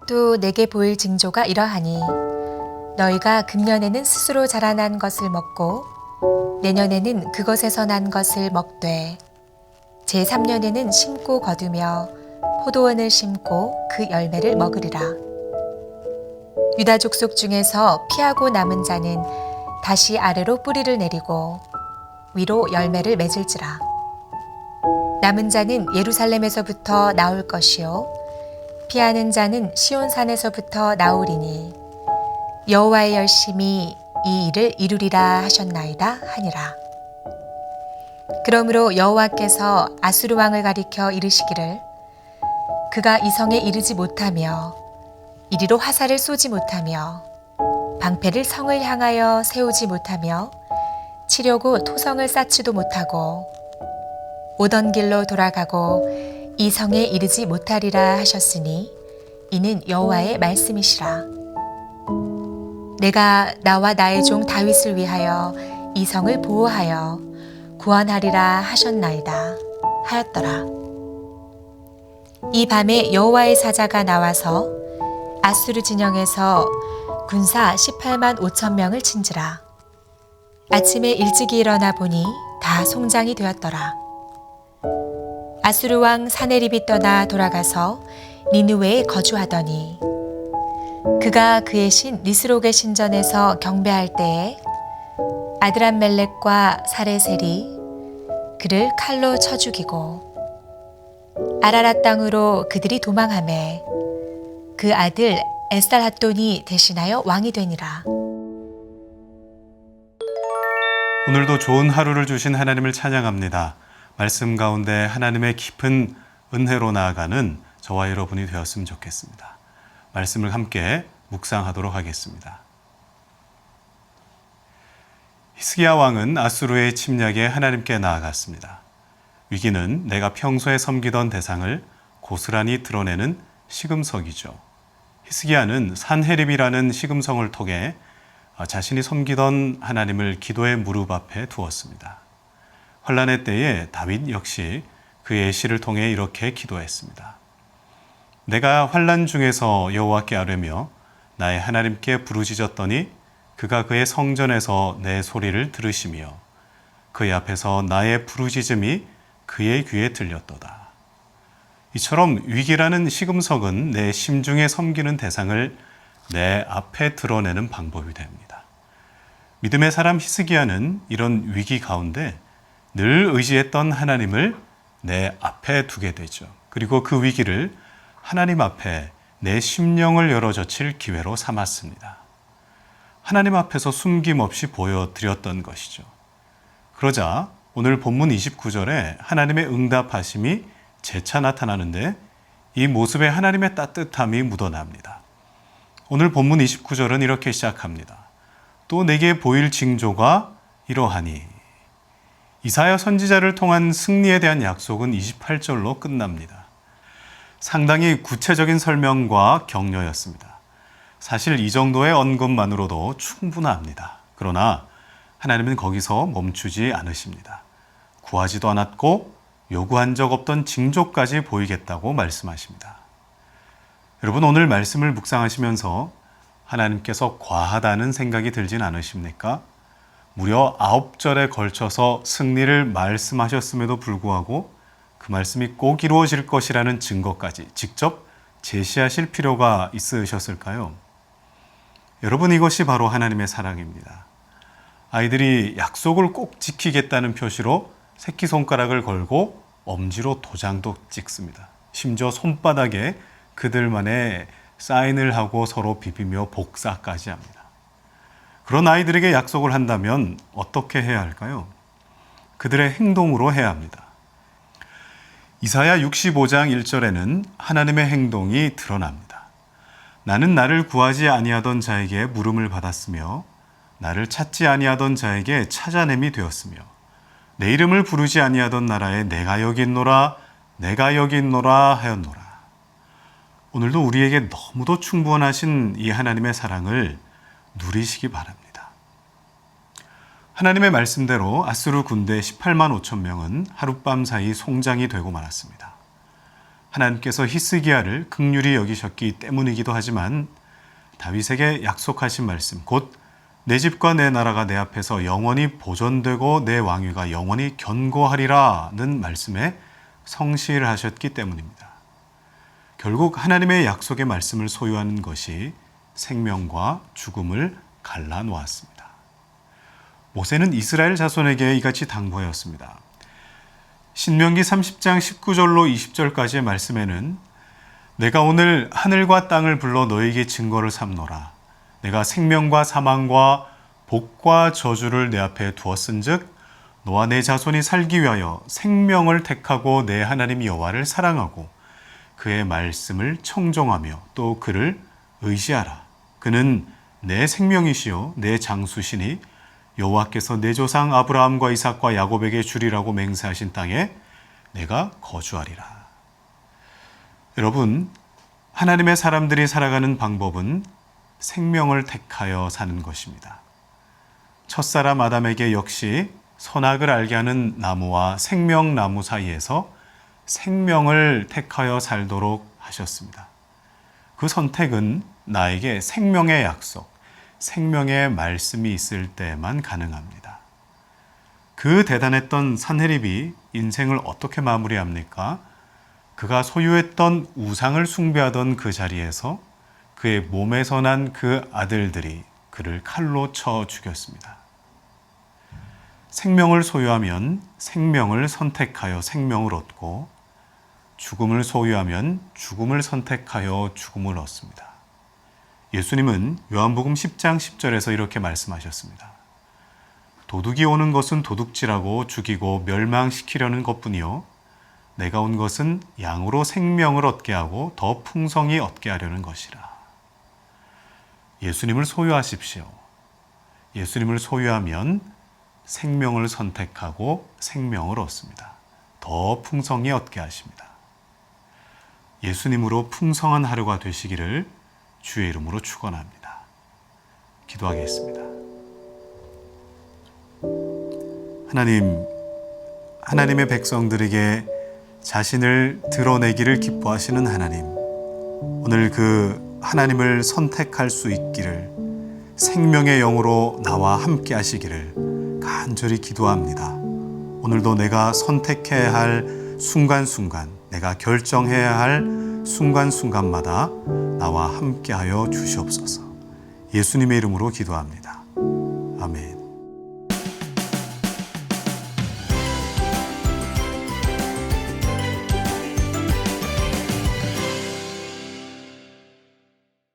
또 내게 보일 징조가 이러하니 너희가 금년에는 스스로 자라난 것을 먹고 내년에는 그것에서 난 것을 먹되 제3년에는 심고 거두며 포도원을 심고 그 열매를 먹으리라. 유다 족속 중에서 피하고 남은 자는 다시 아래로 뿌리를 내리고 위로 열매를 맺을지라. 남은 자는 예루살렘에서부터 나올 것이요 피하는 자는 시온산에서부터 나오리니 여호와의 열심히 이 일을 이루리라 하셨나이다 하니라. 그러므로 여호와께서 아수르 왕을 가리켜 이르시기를 그가 이 성에 이르지 못하며 이리로 화살을 쏘지 못하며 방패를 성을 향하여 세우지 못하며 치려고 토성을 쌓지도 못하고 오던 길로 돌아가고 이 성에 이르지 못하리라 하셨으니 이는 여호와의 말씀이시라. 내가 나와 나의 종 다윗을 위하여 이 성을 보호하여 구원하리라 하셨나이다 하였더라. 이 밤에 여호와의 사자가 나와서 아수르 진영에서 군사 18만 5천 명을 친지라. 아침에 일찍이 일어나 보니 다 송장이 되었더라. 아수르 왕 사네립이 떠나 돌아가서 니느웨에 거주하더니 그가 그의 신 니스록의 신전에서 경배할 때에 아드람멜렉과 사레셀이 그를 칼로 쳐 죽이고 아라랏 땅으로 그들이 도망하매 그 아들 에살핫돈이 대신하여 왕이 되니라. 오늘도 좋은 하루를 주신 하나님을 찬양합니다. 말씀 가운데 하나님의 깊은 은혜로 나아가는 저와 여러분이 되었으면 좋겠습니다. 말씀을 함께 묵상하도록 하겠습니다. 히스기야 왕은 아수르의 침략에 하나님께 나아갔습니다. 위기는 내가 평소에 섬기던 대상을 고스란히 드러내는 시금석이죠. 히스기야는 산헤립이라는 시금성을 통해 자신이 섬기던 하나님을 기도의 무릎 앞에 두었습니다. 환난의 때에 다윗 역시 그의 시를 통해 이렇게 기도했습니다. 내가 환난 중에서 여호와께 아뢰며 나의 하나님께 부르짖었더니 그가 그의 성전에서 내 소리를 들으시며 그의 앞에서 나의 부르짖음이 그의 귀에 들렸도다. 이처럼 위기라는 시금석은 내 심중에 섬기는 대상을 내 앞에 드러내는 방법이 됩니다. 믿음의 사람 히스기야는 이런 위기 가운데 늘 의지했던 하나님을 내 앞에 두게 되죠. 그리고 그 위기를 하나님 앞에 내 심령을 열어젖힐 기회로 삼았습니다. 하나님 앞에서 숨김없이 보여드렸던 것이죠. 그러자 오늘 본문 29절에 하나님의 응답하심이 재차 나타나는데 이 모습에 하나님의 따뜻함이 묻어납니다. 오늘 본문 29절은 이렇게 시작합니다. 또 내게 보일 징조가 이러하니. 이사야 선지자를 통한 승리에 대한 약속은 28절로 끝납니다. 상당히 구체적인 설명과 격려였습니다. 사실 이 정도의 언급만으로도 충분합니다. 그러나 하나님은 거기서 멈추지 않으십니다. 구하지도 않았고 요구한 적 없던 징조까지 보이겠다고 말씀하십니다. 여러분, 오늘 말씀을 묵상하시면서 하나님께서 과하다는 생각이 들진 않으십니까? 무려 9절에 걸쳐서 승리를 말씀하셨음에도 불구하고 그 말씀이 꼭 이루어질 것이라는 증거까지 직접 제시하실 필요가 있으셨을까요? 여러분, 이것이 바로 하나님의 사랑입니다. 아이들이 약속을 꼭 지키겠다는 표시로 새끼손가락을 걸고 엄지로 도장도 찍습니다. 심지어 손바닥에 그들만의 사인을 하고 서로 비비며 복사까지 합니다. 그런 아이들에게 약속을 한다면 어떻게 해야 할까요? 그들의 행동으로 해야 합니다. 이사야 65장 1절에는 하나님의 행동이 드러납니다. 나는 나를 구하지 아니하던 자에게 물음을 받았으며 나를 찾지 아니하던 자에게 찾아냄이 되었으며 내 이름을 부르지 아니하던 나라에 내가 여기 있노라 내가 여기 있노라 하였노라. 오늘도 우리에게 너무도 충분하신 이 하나님의 사랑을 누리시기 바랍니다. 하나님의 말씀대로 아수르 군대 18만 5천 명은 하룻밤 사이 송장이 되고 말았습니다. 하나님께서 히스기야를 긍휼히 여기셨기 때문이기도 하지만 다윗에게 약속하신 말씀, 곧 내 집과 내 나라가 내 앞에서 영원히 보존되고 내 왕위가 영원히 견고하리라는 말씀에 성실하셨기 때문입니다. 결국 하나님의 약속의 말씀을 소유하는 것이 생명과 죽음을 갈라놓았습니다. 모세는 이스라엘 자손에게 이같이 당부하였습니다. 신명기 30장 19절로 20절까지의 말씀에는 내가 오늘 하늘과 땅을 불러 너에게 증거를 삼노라. 내가 생명과 사망과 복과 저주를 내 앞에 두었은즉 너와 내 자손이 살기 위하여 생명을 택하고 내 하나님 여호와를 사랑하고 그의 말씀을 청종하며 또 그를 의지하라. 그는 내 생명이시요 내 장수시니 여호와께서 내 조상 아브라함과 이삭과 야곱에게 주리라고 맹세하신 땅에 내가 거주하리라. 여러분, 하나님의 사람들이 살아가는 방법은 생명을 택하여 사는 것입니다. 첫사람 아담에게 역시 선악을 알게 하는 나무와 생명나무 사이에서 생명을 택하여 살도록 하셨습니다. 그 선택은 나에게 생명의 약속, 생명의 말씀이 있을 때만 가능합니다. 그 대단했던 산헤립이 인생을 어떻게 마무리합니까? 그가 소유했던 우상을 숭배하던 그 자리에서 그의 몸에서 난 그 아들들이 그를 칼로 쳐 죽였습니다. 생명을 소유하면 생명을 선택하여 생명을 얻고 죽음을 소유하면 죽음을 선택하여 죽음을 얻습니다. 예수님은 요한복음 10장 10절에서 이렇게 말씀하셨습니다. 도둑이 오는 것은 도둑질하고 죽이고 멸망시키려는 것뿐이요 내가 온 것은 양으로 생명을 얻게 하고 더 풍성히 얻게 하려는 것이라. 예수님을 소유하십시오. 예수님을 소유하면 생명을 선택하고 생명을 얻습니다. 더 풍성히 얻게 하십니다. 예수님으로 풍성한 하루가 되시기를 주의 이름으로 축원합니다. 기도하겠습니다. 하나님, 하나님의 백성들에게 자신을 드러내기를 기뻐하시는 하나님, 오늘 그 하나님을 선택할 수 있기를 생명의 영으로 나와 함께 하시기를 간절히 기도합니다. 오늘도 내가 선택해야 할 순간순간, 내가 결정해야 할 순간순간마다 나와 함께 하여 주시옵소서. 예수님의 이름으로 기도합니다. 아멘.